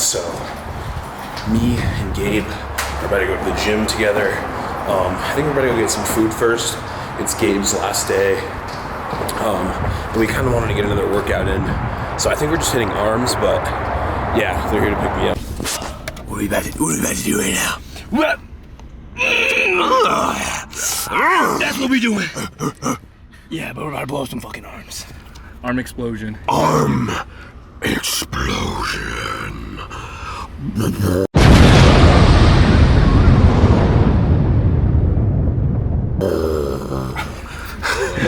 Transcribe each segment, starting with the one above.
So me and Gabe are about to go to the gym together. I think we're about to go get some food first. It's Gabe's last day. But we kind of wanted to get another workout in. So I think we're just hitting arms, but yeah, they're here to pick me up. What are we about to do right now? What? That's what we doing. Yeah, but we're about to blow some fucking arms. Arm explosion. Arm explosion.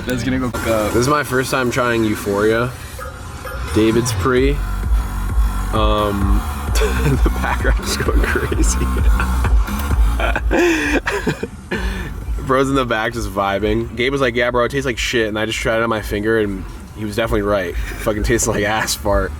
That's gonna go up. This is my first time trying Euphoria. David's pre. The background's going crazy. Bro's in the back just vibing. Gabe was like, yeah bro, it tastes like shit, and I just tried it on my finger and he was definitely right. It fucking tastes like ass fart.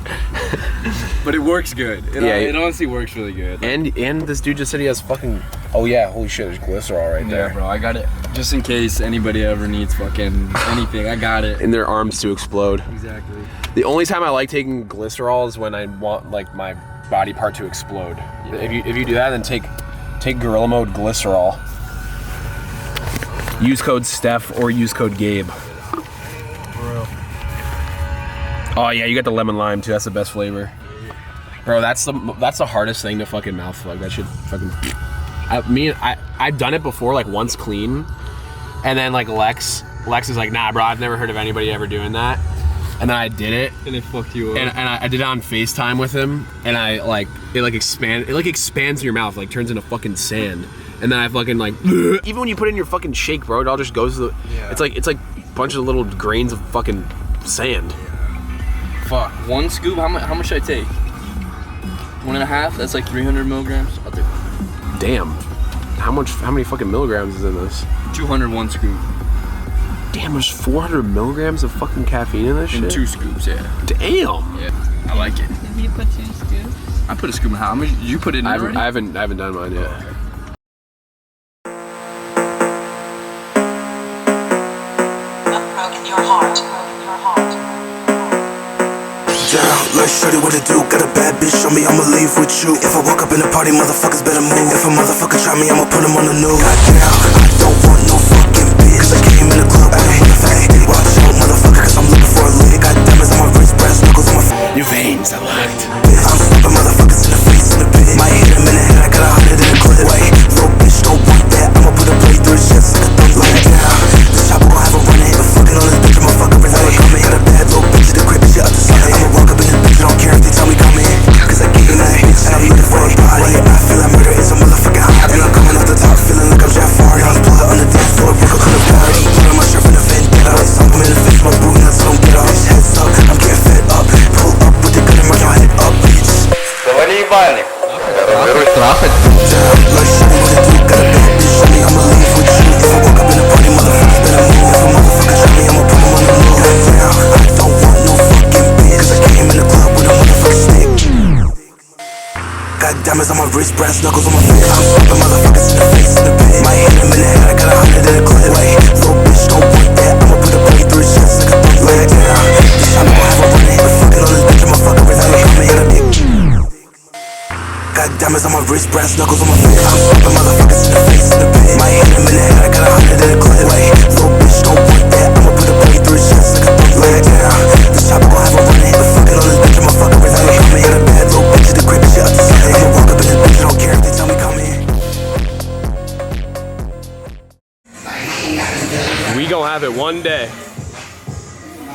But it works good. It honestly works really good. And this dude just said he has fucking, oh yeah, holy shit, there's glycerol right there. Yeah bro, I got it. Just in case anybody ever needs fucking anything, I got it. In their arms to explode. Exactly. The only time I like taking glycerol is when I want like my body part to explode. Yeah. If you do that, then take Gorilla Mode glycerol. Use code Steph or use code Gabe. Oh yeah, you got the lemon lime too. That's the best flavor, bro. That's the hardest thing to fucking mouth plug. That shit fucking. I've done it before, like once clean, and then like Lex is like, nah, bro, I've never heard of anybody ever doing that. And then I did it, and it fucked you up. And I did it on FaceTime with him, and it expands in your mouth, like turns into fucking sand. And then I fucking like, even when you put it in your fucking shake, bro, it all just goes to the. Yeah. It's like a bunch of little grains of fucking sand. Fuck. One scoop. How much should I take? 1.5. That's like 300 milligrams. I'll do. Damn. How many fucking milligrams is in this? 201 scoop. Damn, there's 400 milligrams of fucking caffeine in this shit? In 2 scoops, yeah. Damn! Yeah, I like it. Did you put 2 scoops? I put a scoop and a half. How much did you put it in already? I haven't done mine yet. Oh, okay. Broken your heart. Down, like shorty, what it do? Got a bad bitch on me, I'ma leave with you. If I walk up in the party, motherfuckers better move. If a motherfucker try me, I'ma put him on the news. Goddamn, I don't want no fucking bitch, cause I came in the club with a motherfucker. Watch out, motherfucker, cause I'm looking for a lick. Got diamonds on my wrist, brass knuckles on my face. Your veins are locked. I'm slapping motherfuckers in the face in the pit. Might hit him in the head, I got 100 in the clip. Wait, little bitch, don't want that. I'ma put a blade through his chest like a thumb like down. This chopper gon' have a running, but fucking on this bitch, I'ma fuck up his leg. Got a bad little bitch in the crib, shit out the side. I'ma walk up in this bitch, I don't care if they tell me come in. Cause I get in that bitch, and I'm looking for a body. I feel like murder is a motherfucking hobby. And I'm coming off the top, feeling like I'm Jafar. Young blood on the dance floor, broke up in the party. Put on my shirt from the vendetta. Something in the face, my boo nuts don't get off. Heads up, I'm getting fed up. Pull up with the gun and run your head up, bitch. Говори, ебальник. Беру штрафы. Damn, like shorty, what it do? Got a bad bitch on me, I'ma leave with you. If I walk up in the party, motherfuckers better move. If a motherfucker try me, I'ma put him on the news. Goddamn, I don't want no fucking bitch, cause I came in the club with a motherfucking stick. Got diamonds on my wrist, brass knuckles on my face. I'm slapping motherfuckers in the face in the pit. Might hit him in the head, I got 100 in the clip. Wait, little bitch, don't want that. I'ma put a blade through his chest like a thumb like down. This shot gon' have a running, but fucking on this bitch, I'ma fuck up his head. Come here, dick. Got diamonds on my wrist, brass knuckles on my face. I'm slapping motherfuckers in the face in the pit. Might hit him in the head, I got 100 in the clip. Wait, little bitch, don't want that. I'ma put a blade through his chest like a thumb like down. This chopper gon' have a running, but fucking on this bitch, I'ma fuck up his head. Come here, a bad little bitch in the crib, shit out the side. I'ma walk up in this bitch, I don't care if they tell me come in. We gon' have it one day.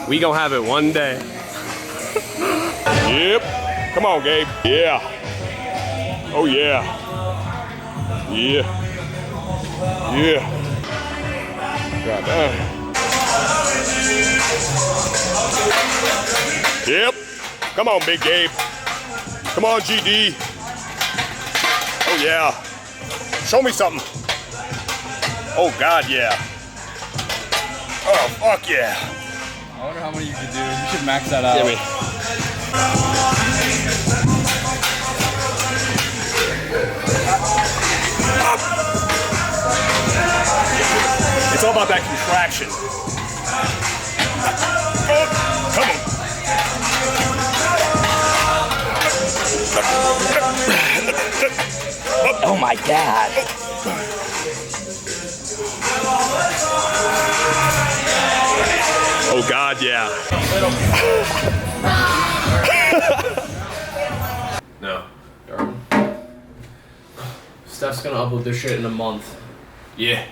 We gon' have it one day. Yep. Come on, Gabe. Yeah. Oh yeah. Yeah. Yeah. God damn. Yep. Come on, Big Gabe. Come on, GD. Oh yeah. Show me something. Oh God, yeah. Oh fuck yeah. I wonder how many you could do. You should max that out. Give me. It's all about that contraction. Oh, come on. Oh my God. Oh God, yeah. No. Steph's gonna upload this shit in a month. Yeah.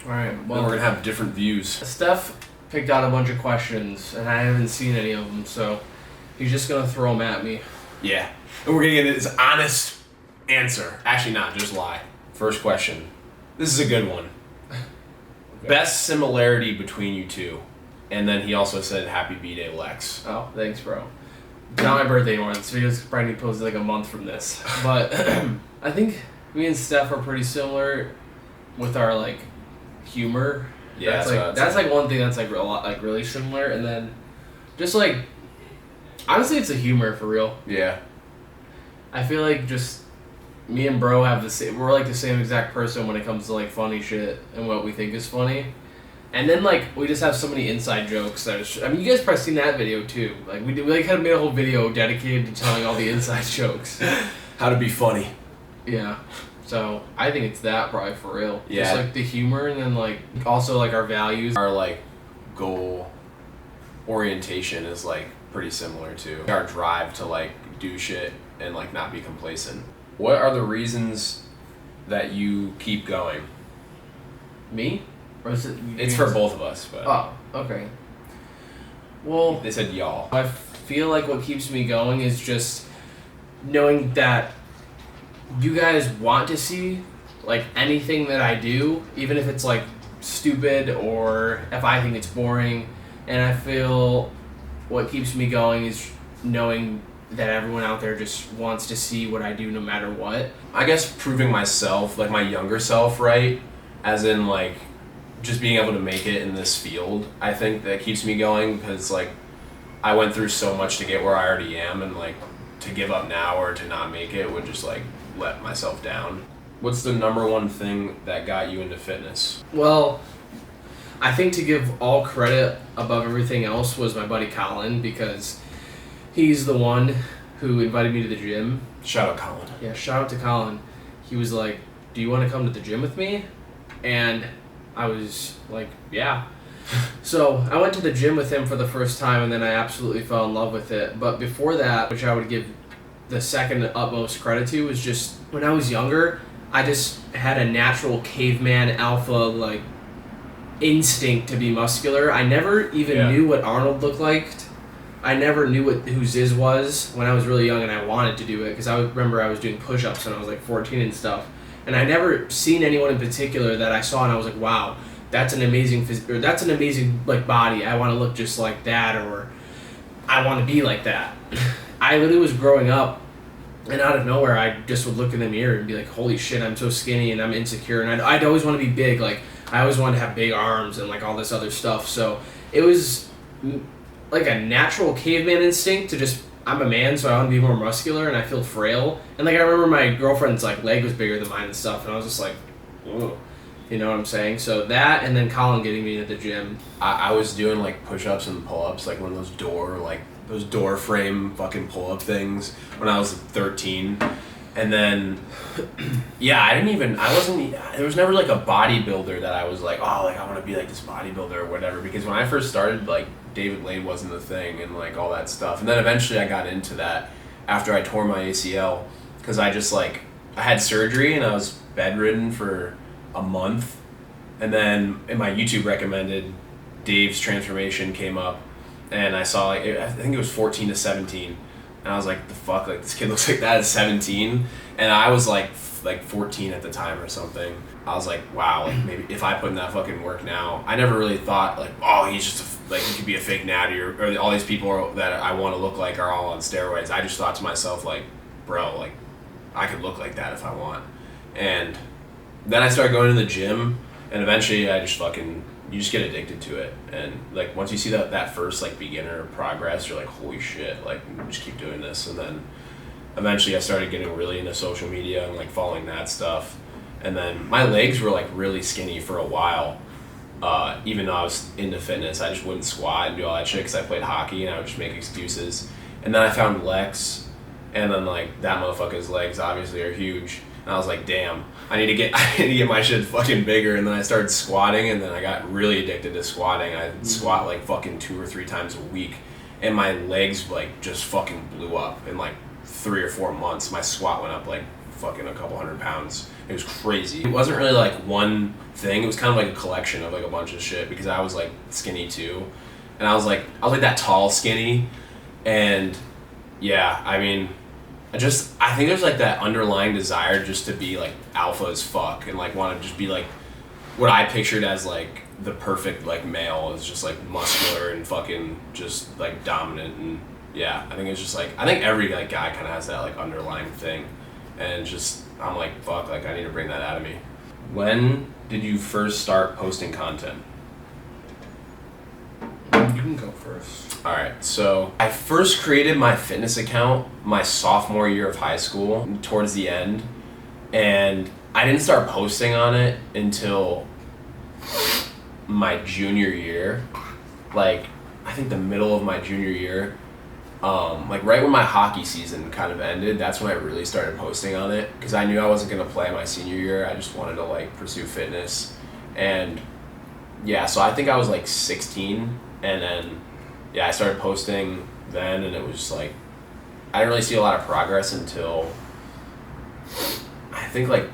Alright, Then well, we're gonna have different views. Steph picked out a bunch of questions, and I haven't seen any of them, so he's just gonna throw them at me. Yeah. And we're gonna get his honest answer. Actually, not, just lie. First question. This is a good one. Okay. Best similarity between you two. And then he also said, Happy B-Day, Lex. Oh, thanks, bro. It's not my birthday anymore. This video's probably posted like a month from this. But I think me and Steph are pretty similar with our like humor. Yeah, that's like one thing that's like a lot like really similar, and then just like honestly, it's the humor for real. Yeah. I feel like just me and bro have the same. We're like the same exact person when it comes to like funny shit and what we think is funny. And then like we just have so many inside jokes that it's, I mean, you guys probably seen that video too. Like we like had made a whole video dedicated to telling all the inside jokes. How to be funny. Yeah. So I think it's that probably for real. Yeah. Just like the humor, and then like also like our values. Our like goal orientation is like pretty similar to our drive to like do shit and like not be complacent. What are the reasons that you keep going? Me? Or is it? It's for both of us, but Oh, okay. Well, they said y'all. I feel like what keeps me going is just knowing that you guys want to see like anything that I do, even if it's like stupid or if I think it's boring. And I feel what keeps me going is knowing that everyone out there just wants to see what I do no matter what. I guess proving myself, like my younger self, right? As in like just being able to make it in this field, I think that keeps me going, because like I went through so much to get where I already am, and like to give up now or to not make it would just like let myself down. What's the number one thing that got you into fitness? Well, I think to give all credit above everything else was my buddy Colin, because he's the one who invited me to the gym. Shout out Colin. Yeah, shout out to Colin. He was like, "Do you want to come to the gym with me?" And I was like, "Yeah." So I went to the gym with him for the first time, and then I absolutely fell in love with it. But before that, which I would give the second utmost credit to, was just when I was younger, I just had a natural caveman alpha like instinct to be muscular. I never even knew what Arnold looked like. I never knew who Ziz was when I was really young, and I wanted to do it because I remember I was doing push-ups when I was like 14 and stuff. And I never seen anyone in particular that I saw and I was like, wow, that's an amazing that's an amazing like body. I want to look just like that, or I want to be like that. I literally was growing up, and out of nowhere, I just would look in the mirror and be like, holy shit, I'm so skinny and I'm insecure, and I'd always want to be big. Like I always wanted to have big arms and like all this other stuff. So it was like a natural caveman instinct to just, I'm a man, so I want to be more muscular, and I feel frail. And like I remember my girlfriend's like leg was bigger than mine and stuff, and I was just like, whoa. You know what I'm saying? So that, and then Colin getting me into the gym. I was doing like push-ups and pull-ups, like one of those door frame fucking pull-up things when I was 13. And then, there was never like a bodybuilder that I was like, oh, like I want to be like this bodybuilder or whatever. Because when I first started, like David Lade wasn't the thing and like all that stuff. And then eventually I got into that after I tore my ACL, because I had surgery and I was bedridden for a month. And then in my YouTube recommended, Dave's transformation came up, and I saw like, I think it was 14 to 17. And I was like, the fuck, like this kid looks like that at 17. And I was like 14 at the time or something. I was like, wow, like maybe if I put in that fucking work now. I never really thought like, oh, he's just he could be a fake natty, or all these people that I want to look like are all on steroids. I just thought to myself like, bro, like I could look like that if I want. And then I started going to the gym, and eventually I just you just get addicted to it. And like once you see that first like beginner progress, you're like, holy shit, like just keep doing this. And then eventually I started getting really into social media and like following that stuff. And then my legs were like really skinny for a while. Even though I was into fitness, I just wouldn't squat and do all that shit because I played hockey, and I would just make excuses. And then I found Lexx, And then like that motherfucker's legs obviously are huge. And I was like, damn, I need to get my shit fucking bigger. And then I started squatting, and then I got really addicted to squatting. I'd squat like fucking 2 or 3 times a week, and my legs like just fucking blew up in like 3 or 4 months. My squat went up like fucking a couple 100 pounds. It was crazy. It wasn't really like one thing. It was kind of like a collection of like a bunch of shit, because I was like skinny too, and I was like that tall skinny, and yeah, I mean, I think there's like that underlying desire just to be like alpha as fuck, and like want to just be like what I pictured as like the perfect like male, is just like muscular and fucking just like dominant. And yeah, I think it's just like, I think every like guy kind of has that like underlying thing, and just I'm like, fuck, like I need to bring that out of me. When did you first start posting content? You can go first. Alright, so I first created my fitness account my sophomore year of high school, towards the end, and I didn't start posting on it until my junior year, like I think the middle of my junior year. Like right when my hockey season kind of ended, that's when I really started posting on it, because I knew I wasn't going to play my senior year. I just wanted to like pursue fitness. And yeah, so I think I was like 16, and then yeah, I started posting then, and it was just like, I didn't really see a lot of progress until I think like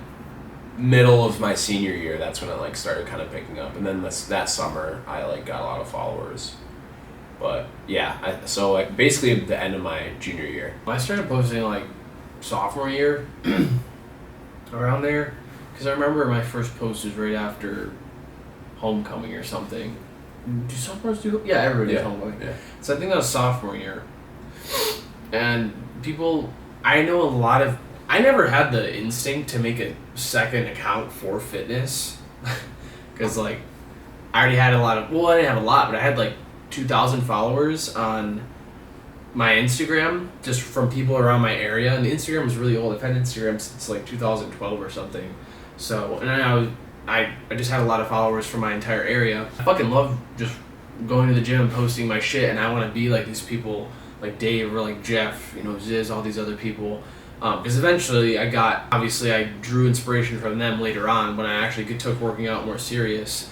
middle of my senior year. That's when I like started kind of picking up, and then that summer I like got a lot of followers. But yeah, so like basically the end of my junior year. I started posting like sophomore year, around there, because I remember my first post was right after homecoming or something. Do sophomores do? Yeah, everybody does homecoming. Yeah. So I think that was sophomore year. And I never had the instinct to make a second account for fitness, because like I already had I didn't have a lot, but I had like 2,000 followers on my Instagram, just from people around my area. And the Instagram was really old. I've had Instagram since like 2012 or something. So, and I just had a lot of followers from my entire area. I fucking love just going to the gym and posting my shit, and I want to be like these people, like Dave or like Jeff, Ziz, all these other people. Because eventually I drew inspiration from them later on when I actually took working out more serious.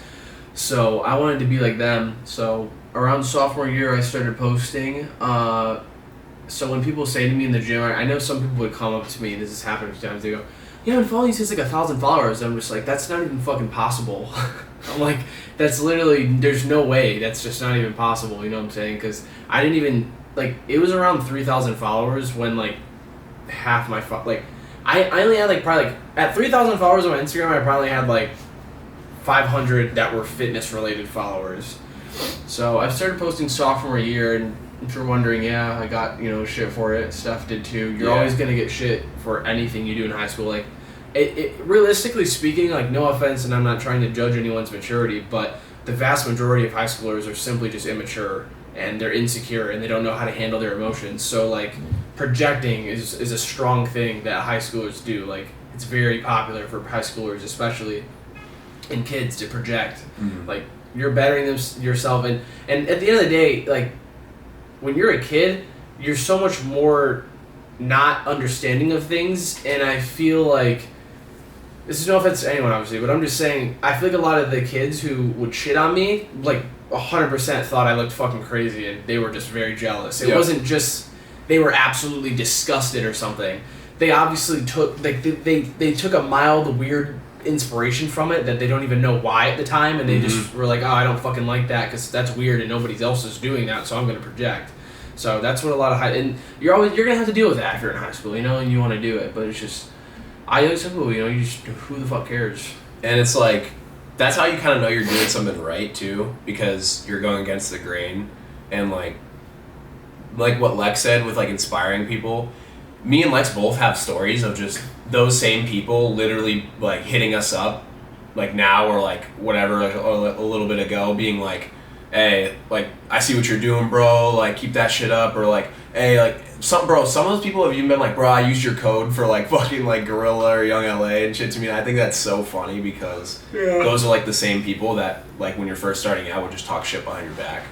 So I wanted to be like them. So around sophomore year, I started posting. So when people say to me in the gym, I know some people would come up to me, and this has happened a few times, they go, yeah, I'm following you since like 1,000 followers. I'm just like, that's not even fucking possible. I'm like, that's literally, there's no way, that's just not even possible, you know what I'm saying? Because I didn't even, like, it was around 3,000 followers when like half my, I only had like probably like, at 3,000 followers on my Instagram, I probably had like 500 that were fitness related followers. So I started posting sophomore year, and if you're wondering, yeah, I got, shit for it. Steph did too. You're always gonna get shit for anything you do in high school. Like, it realistically speaking, like, no offense, and I'm not trying to judge anyone's maturity, but the vast majority of high schoolers are simply just immature, and they're insecure, and they don't know how to handle their emotions. So like, projecting is a strong thing that high schoolers do. Like, it's very popular for high schoolers, especially in kids, to project. Mm-hmm. Like, you're bettering yourself, and at the end of the day, like, when you're a kid, you're so much more not understanding of things, and I feel like, this is no offense to anyone obviously, but I'm just saying, I feel like a lot of the kids who would shit on me, like 100% thought I looked fucking crazy, and they were just very jealous. It wasn't just, they were absolutely disgusted or something. They obviously took, like, they took a mild, weird inspiration from it that they don't even know why at the time, and they just were like, oh, I don't fucking like that because that's weird and nobody else is doing that, so I'm going to project. So that's what a lot of and you're going to have to deal with that if you're in high school, and you want to do it, but it's just, I always tell people, you just, who the fuck cares? And it's like, that's how you kind of know you're doing something right too, because you're going against the grain. And like what Lexx said with like inspiring people, me and Lexx both have stories of just those same people literally like hitting us up, like now or like whatever, like a little bit ago, being like, hey, like, I see what you're doing, bro, like, keep that shit up, or like, hey, like, some of those people have even been like, bro, I used your code for like fucking like Gorilla or YoungLA and shit to me, and I think that's so funny, because those are like the same people that like when you're first starting out would just talk shit behind your back,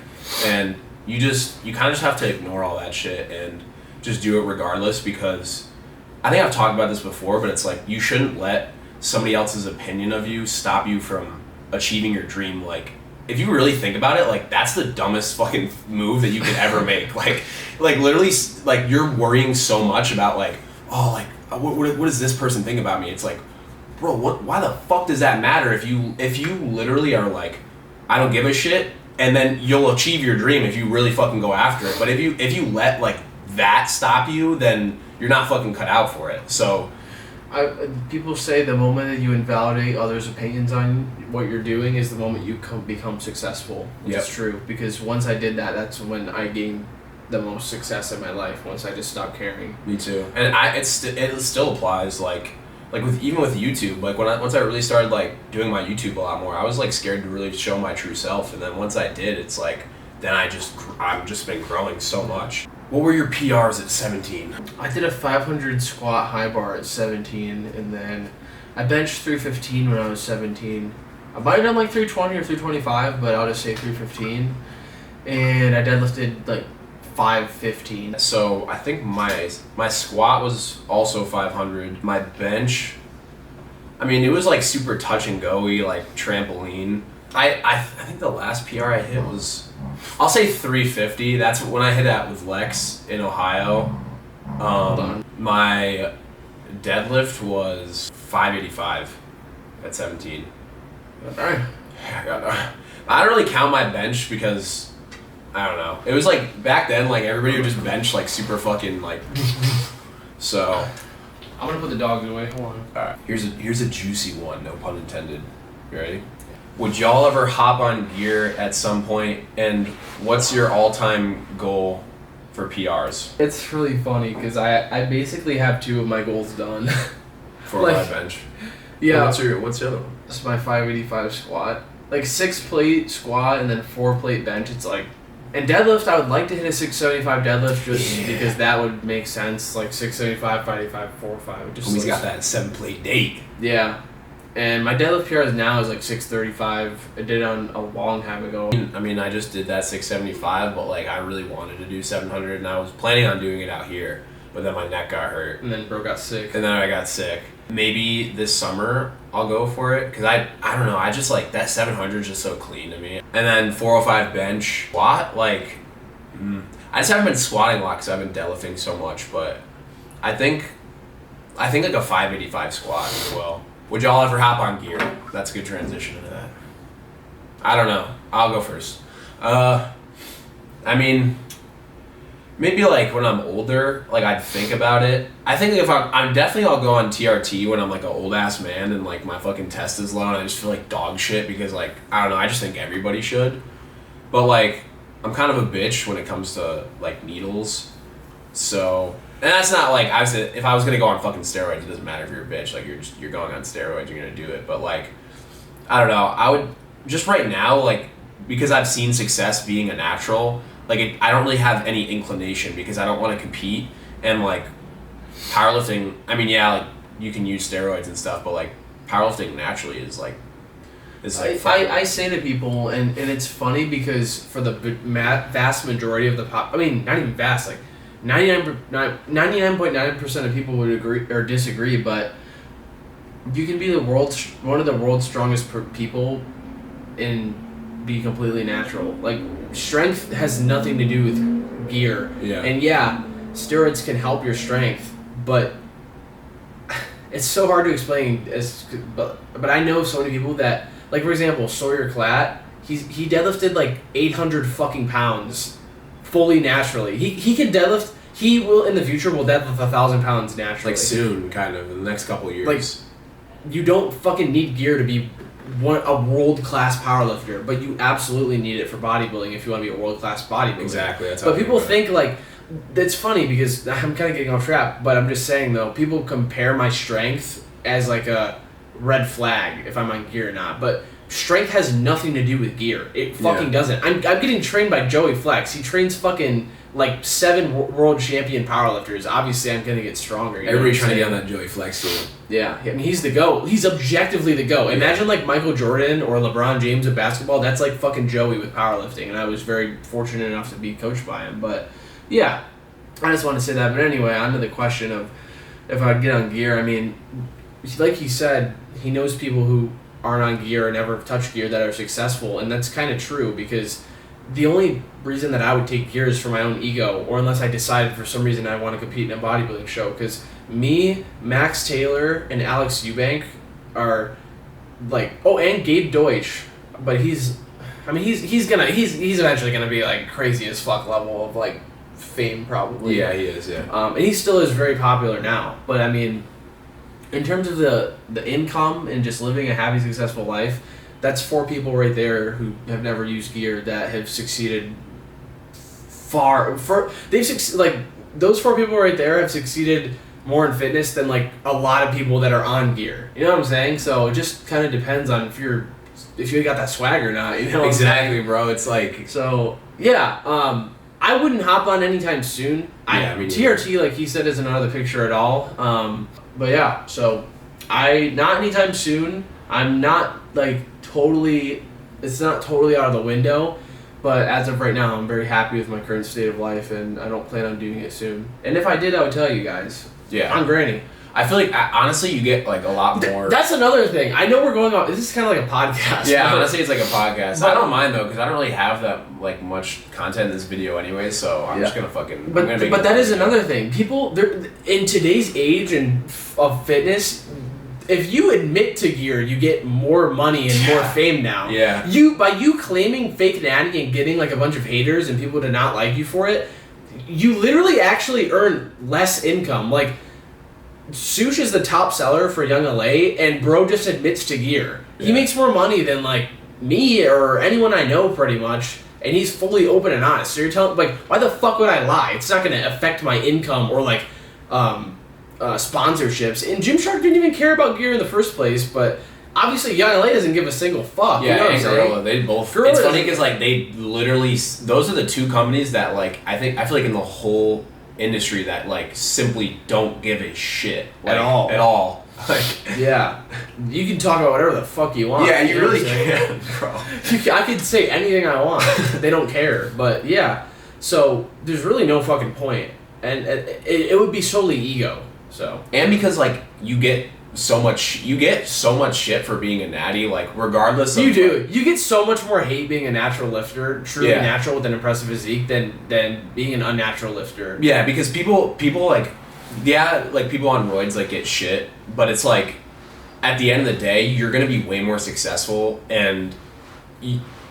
and you kind of just have to ignore all that shit and just do it regardless, because I think I've talked about this before, but it's like you shouldn't let somebody else's opinion of you stop you from achieving your dream. Like, if you really think about it, like, that's the dumbest fucking move that you could ever make. Like literally, like, you're worrying so much about, like, oh, like, what does this person think about me? It's like, bro, why the fuck does that matter if you literally are like, I don't give a shit, and then you'll achieve your dream if you really fucking go after it. But if you let, like, that stop you, then you're not fucking cut out for it. So people say the moment that you invalidate others' opinions on what you're doing is the moment you become successful, which is true. Because once I did that, that's when I gained the most success in my life. Once I just stopped caring. Me too. And it still applies. Like with YouTube. Like once I really started like doing my YouTube a lot more, I was like scared to really show my true self. And then once I did, it's like then I've just been growing so much. What were your PRs at 17? I did a 500 squat high bar at 17, and then I benched 315 when I was 17. I might have done like 320 or 325, but I'll just say 315. And I deadlifted like 515. So I think my squat was also 500. My bench, I mean, it was like super touch and go-y, like trampoline. I think the last PR I hit was, I'll say 350. That's when I hit that with Lexx in Ohio. My deadlift was 585 at 17. Alright. I don't really count my bench because I don't know. It was like back then, like everybody would just bench like super fucking like. So. I'm gonna put the dogs away. Hold on. All right. Here's a juicy one. No pun intended. You ready? Would y'all ever hop on gear at some point? And what's your all-time goal for PRs? It's really funny because I basically have two of my goals done. For like, a live bench. Yeah. What's the other one? This is my 585 squat. Like 6 plate squat and then 4 plate bench. It's like, and deadlift, I would like to hit a 675 deadlift just because that would make sense. Like 675, 585, 405. Just He's got that 7 plate date. Yeah. And my deadlift PR now is like 635. I did it on a long time ago. I mean, I just did that 675, but like I really wanted to do 700, and I was planning on doing it out here, but then my neck got hurt. And then bro got sick. And then I got sick. Maybe this summer I'll go for it, because I don't know, I just like that 700 is just so clean to me. And then 405 bench squat, like I just haven't been squatting a lot because I've been deadlifting so much, but I think like a 585 squat as well. Would y'all ever hop on gear? That's a good transition into that. I don't know. I'll go first. I mean, maybe like when I'm older, like I'd think about it. I think if I'm definitely I'll go on TRT when I'm like an old ass man and like my fucking test is low and I just feel like dog shit because like, I don't know, I just think everybody should. But like, I'm kind of a bitch when it comes to like needles. So, and that's not like, if I was gonna go on fucking steroids, it doesn't matter if you're a bitch, like you're going on steroids, you're gonna do it. But like, I don't know, I would, just right now, like, because I've seen success being a natural, like I don't really have any inclination because I don't want to compete. And like powerlifting, I mean, yeah, like you can use steroids and stuff, but like powerlifting naturally is like I say to people, and it's funny because for the vast majority of the I mean, not even vast, like 99.9% of people would agree or disagree, but you can be one of the world's strongest people and be completely natural. Like, strength has nothing to do with gear. Yeah. And yeah, steroids can help your strength, but it's so hard to explain. But I know so many people that, like, for example, Sawyer Klatt, he deadlifted like 800 fucking pounds fully naturally. He can deadlift. He will in the future will deadlift 1,000 pounds naturally. Like soon, kind of in the next couple of years. Like, you don't fucking need gear to be a world-class powerlifter, but you absolutely need it for bodybuilding if you want to be a world-class bodybuilder. Exactly. That's but people think like, that's funny because I'm kind of getting off track, but I'm just saying though, people compare my strength as like a red flag if I'm on gear or not, but strength has nothing to do with gear. It fucking doesn't. I'm getting trained by Joey Flex. He trains fucking like 7 world champion powerlifters. Obviously, I'm gonna get stronger. Everybody's trying to get on that Joey Flex team. Yeah, I mean, he's the GOAT. He's objectively the GOAT. Imagine like Michael Jordan or LeBron James of basketball. That's like fucking Joey with powerlifting, and I was very fortunate enough to be coached by him. But yeah, I just want to say that. But anyway, on to the question of if I'd get on gear. I mean, like he said, he knows people who aren't on gear or never touched gear that are successful, and that's kind of true because the only reason that I would take gear is for my own ego, or unless I decided for some reason I want to compete in a bodybuilding show. Because me, Max Taylor, and Alex Eubank are like, and Gabe Deutsch, but he's eventually gonna be like crazy as fuck level of like fame probably. Yeah, he is. Yeah. And he still is very popular now, but I mean, in terms of the income and just living a happy, successful life, that's 4 people right there who have never used gear that have succeeded those 4 people right there have succeeded more in fitness than like a lot of people that are on gear. You know what I'm saying? So it just kind of depends on if you got that swag or not. You know Exactly, bro. It's like so. Yeah. I wouldn't hop on anytime soon. TRT, like he said, isn't another picture at all. But yeah, so not anytime soon. I'm not like it's not totally out of the window, but as of right now, I'm very happy with my current state of life, and I don't plan on doing it soon. And if I did, I would tell you guys. Yeah. I'm Granny. I feel like honestly, you get like a lot more. That's another thing. I know we're going on. This is kind of like a podcast. Yeah, honestly, it's like a podcast. I don't mind though, because I don't really have that like much content in this video anyway. So I'm just gonna fucking. But that is another thing. People, in today's age of fitness, if you admit to gear, you get more money and more fame now. Yeah. By you claiming fake natty and getting like a bunch of haters and people to not like you for it, you literally actually earn less income. Like, Sush is the top seller for YoungLA, and bro just admits to gear. He makes more money than like me or anyone I know pretty much, and he's fully open and honest. So you're telling, like, why the fuck would I lie? It's not going to affect my income or like sponsorships. And Gymshark didn't even care about gear in the first place, but obviously YoungLA doesn't give a single fuck. Yeah, you know what I'm and saying? Gorilla, they both. Gorilla It's funny because like they literally, those are the 2 companies that like I feel like in the whole industry that like simply don't give a shit like, at all. Like, yeah, you can talk about whatever the fuck you want. Yeah, you really know what I'm saying? can, bro. I could say anything I want. They don't care. But yeah, so there's really no fucking point, and it would be solely ego. So and because like you get so much shit for being a natty, like regardless of you get so much more hate being a natural lifter, truly natural with an impressive physique than being an unnatural lifter. Yeah, because people like like people on roids like get shit, but it's like at the end of the day you're gonna be way more successful, and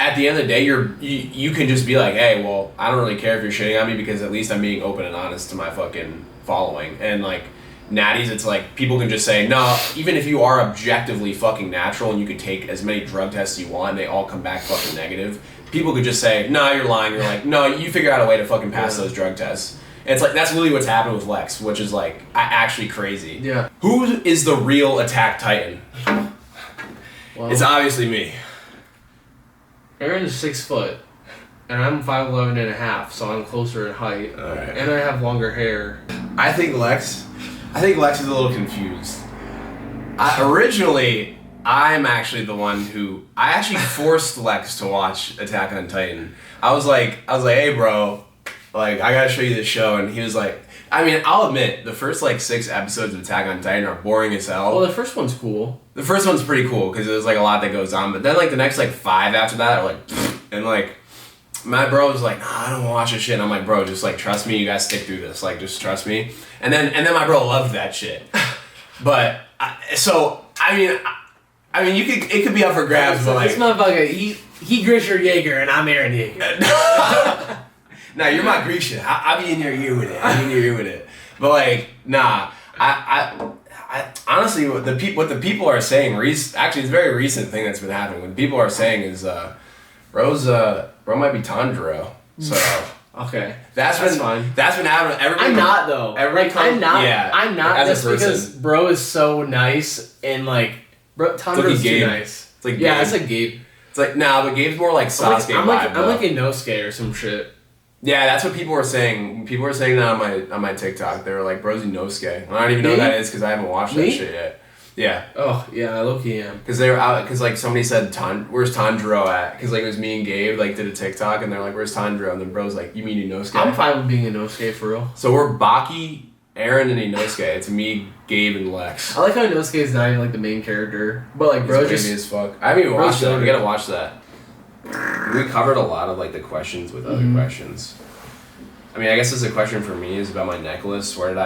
at the end of the day you can just be like, hey, well, I don't really care if you're shitting on me because at least I'm being open and honest to my fucking following. And like natties, it's like people can just say, no, even if you are objectively fucking natural and you could take as many drug tests as you want and they all come back fucking negative, people could just say, no, you're lying. You're like, no, you figure out a way to fucking pass those drug tests. And it's like, that's literally what's happened with Lexx, which is like actually crazy. Yeah. Who is the real attack titan? Well, it's obviously me. Aaron's 6 foot, and I'm 5'11" and a half, so I'm closer in height, Alright. and I have longer hair. I think Lexx is a little confused. Originally, I'm actually the one who I actually forced Lexx to watch Attack on Titan. I was like, hey, bro, like I gotta show you this show, and he was like, I mean, I'll admit the first like 6 episodes of Attack on Titan are boring as hell. Well, the first one's cool. The first one's pretty cool because there's like a lot that goes on, but then like the next like 5 after that are like, and like. My bro was like, nah, I don't watch this shit. And I'm like, bro, just like trust me, you guys stick through this. Like, just trust me. And then my bro loved that shit. But I mean, it could be up for grabs. But like, this motherfucker, he Grisher Jaeger and I'm Aaron Jaeger. Nah, you're my Grecian. I'll be in your ear with it. But like, nah, I honestly, what the people are saying, actually, it's a very recent thing that's been happening. What people are saying is, bro might be Tanjiro. So okay, that's fine. That's been happening. Everybody, I'm not though. I'm not. Yeah, I'm not as a just person. because bro is so nice and like bro Tanjiro's too nice. It's like yeah, Gabe. it's like Gabe. It's like nah, but Gabe's more like Sasuke I'm vibe. like a Inosuke or some shit. Yeah, that's what people were saying. People were saying that on my TikTok. They were like, bro's Inosuke. I don't even know what that is because I haven't watched that shit yet. Yeah. Oh yeah, I low-key am. Because they were out, because like somebody said, where's Tanjiro at? Because like it was me and Gabe like did a TikTok and they're like, where's Tanjiro? And then bro's like, you mean Inosuke? I'm fine with being Inosuke for real. So we're Baki, Aaron, and Inosuke. It's me, Gabe, and Lex. I like how Inosuke is not even like the main character, but like bro It's just crazy as fuck. I haven't even Bro's watched that. dope. We gotta watch that. We covered a lot of like the questions with other questions. I mean, I guess this is a question for me is about my necklace. Where did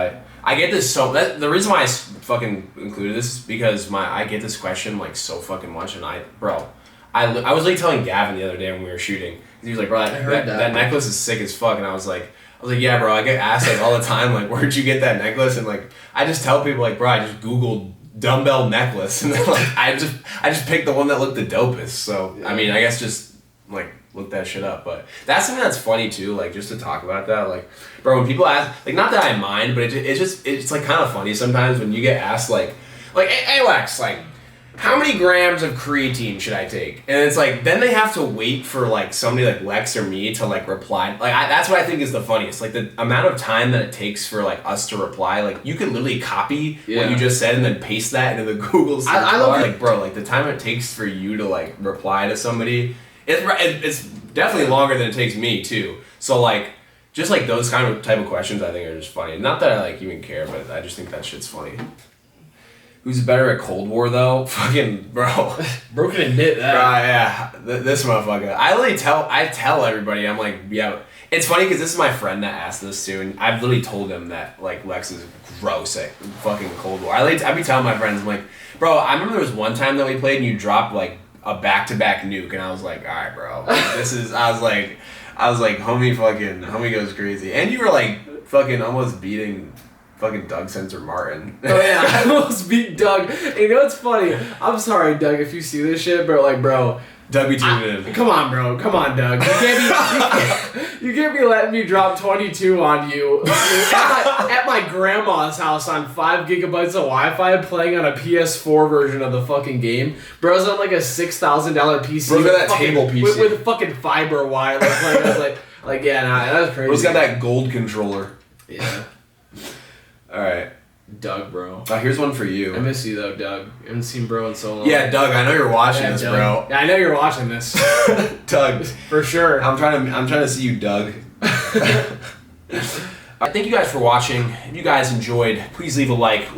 I get this the reason why I fucking included this is because I get this question like so fucking much and I was like telling Gavin the other day when we were shooting. He was like, bro, that necklace is sick as fuck, and I was like, yeah, bro, I get asked like all the time, like, where'd you get that necklace? And like, I just tell people like, bro, I just Googled dumbbell necklace, and then like, I just picked the one that looked the dopest. So I mean, I guess just like look that shit up. But that's something that's funny too, like just to talk about that, like, bro, when people ask, like, not that I mind, but it's like kind of funny sometimes when you get asked like, hey Lex, like, how many grams of creatine should I take? And it's like, then they have to wait for like somebody like Lex or me to like reply. Like that's what I think is the funniest. Like the amount of time that it takes for like us to reply. Like you could literally copy what you just said and then paste that into the Google search bar. Like, bro, like the time it takes for you to like reply to somebody, it's definitely longer than it takes me too. So like, just like those kind of type of questions I think are just funny. Not that I like even care, but I just think that shit's funny. Who's better at Cold War though? Fucking bro. bro can admit that. Yeah, this motherfucker. I tell everybody. I'm like, yeah. It's funny because this is my friend that asked this too, and I've literally told him that like Lex is gross at fucking Cold War. I be telling my friends, I'm like, bro, I remember there was one time that we played and you dropped like a back-to-back nuke, and I was like, all right, bro, this is. I was like, homie goes crazy, and you were like fucking almost beating fucking Doug Sensor Martin. Oh yeah, I almost beat Doug. And you know what's funny? I'm sorry, Doug, if you see this shit, but like, bro, Doug be tuning in. Come on, bro. Come on, Doug. You can't be letting me drop 22 on you at my grandma's house on 5 gigabytes of Wi-Fi playing on a PS4 version of the fucking game. Bro's on like a $6,000 PC. Bro's got that table PC. With fucking fiber wire. I was like, yeah, nah, that was crazy. Bro's got that gold controller. Yeah. Alright. Doug, bro. Here's one for you. I miss you though, Doug. I haven't seen bro in so long. Yeah, Doug, I know you're watching this, Doug. bro. Yeah, I know you're watching this. Doug. For sure. I'm trying to see you, Doug. Thank you guys for watching. If you guys enjoyed, please leave a like.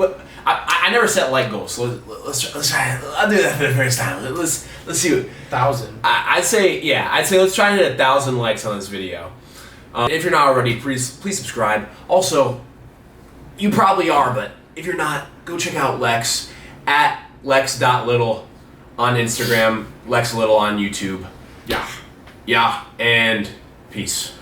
I never set like goals, so let's try. I'll do that for the first time. Let's see what 1,000. I'd say let's try to hit 1,000 likes on this video. If you're not already, please subscribe. Also, you probably are, but if you're not, go check out Lex at Lexx.Little on Instagram, Lexx Little on YouTube. Yeah, and peace.